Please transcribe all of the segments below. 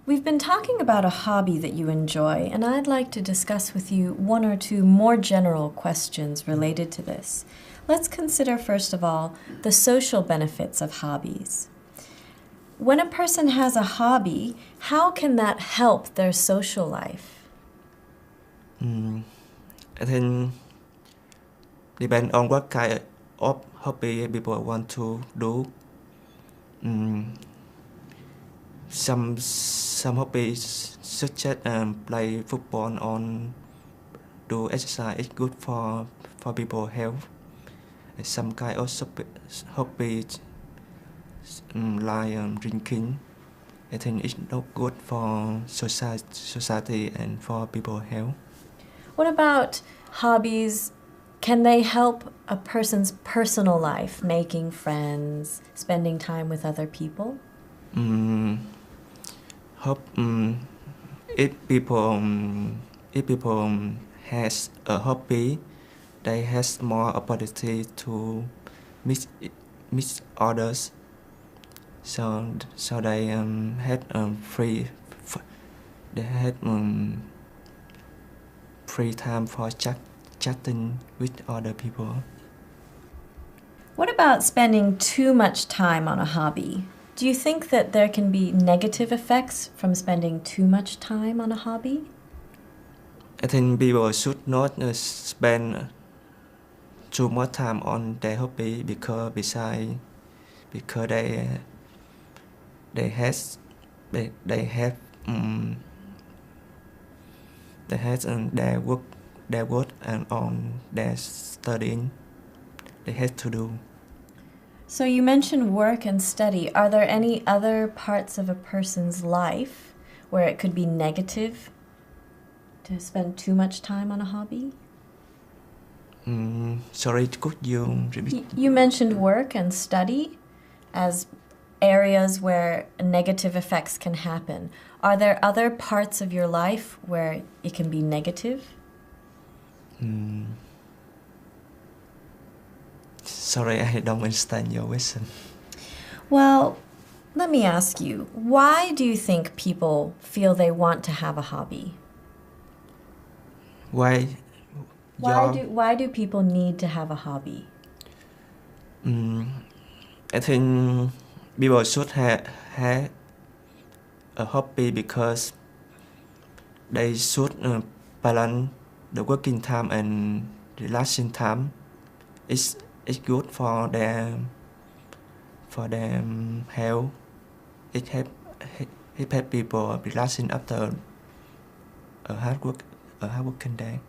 We've been talking about a hobby that you enjoy, and I'd like to discuss with you one or two more general questions related to this. Let's consider, first of all, the social benefits of hobbies. When a person has a hobby, how can that help their social life? I think depend on what kind of hobby people want to do. Some hobbies such as play football or do exercise is good for people health. Some kind of hobbies like drinking, I think it's not good for society and for people health. What about hobbies? Can they help a person's personal life, making friends, spending time with other people? If people has a hobby, they has more opportunity to meet others. So they had free time for chatting with other people. What about spending too much time on a hobby? Do you think that there can be negative effects from spending too much time on a hobby? I think people should not spend too much time on their hobby because they have their work and on their studying they have to do. So you mentioned work and study. Are there any other parts of a person's life where it could be negative to spend too much time on a hobby? Sorry, could you repeat? You mentioned work and study as areas where negative effects can happen. Are there other parts of your life where it can be negative? Sorry, I don't understand your question. Well, let me ask you, why do you think people feel they want to have a hobby? Why Why do people need to have a hobby? I think people should have a hobby because they should balance the working time and relaxing time. It's good for their health. It help people relaxing after a hard working day.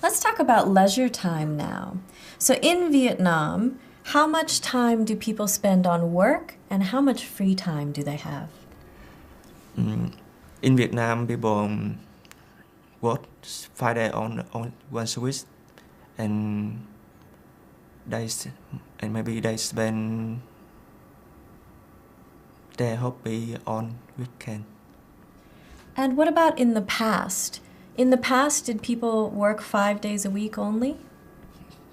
Let's talk about leisure time now. So in Vietnam, how much time do people spend on work and how much free time do they have? In Vietnam, people work 5 days on once a week, and maybe they spend their hobby on weekend. And what about in the past? In the past, did people work 5 days a week only?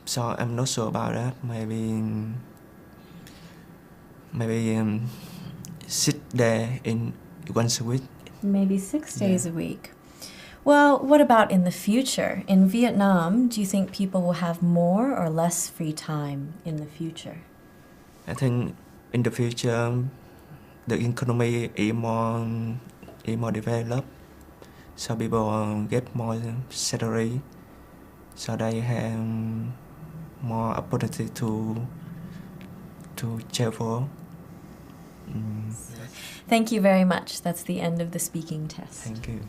So I'm not sure about that. Maybe 6 days in once a week. Maybe 6 days a week. Well, what about in the future? In Vietnam, do you think people will have more or less free time in the future? I think in the future, the economy is more developed, so people get more salary, so they have more opportunity to travel. Thank you very much. That's the end of the speaking test. Thank you.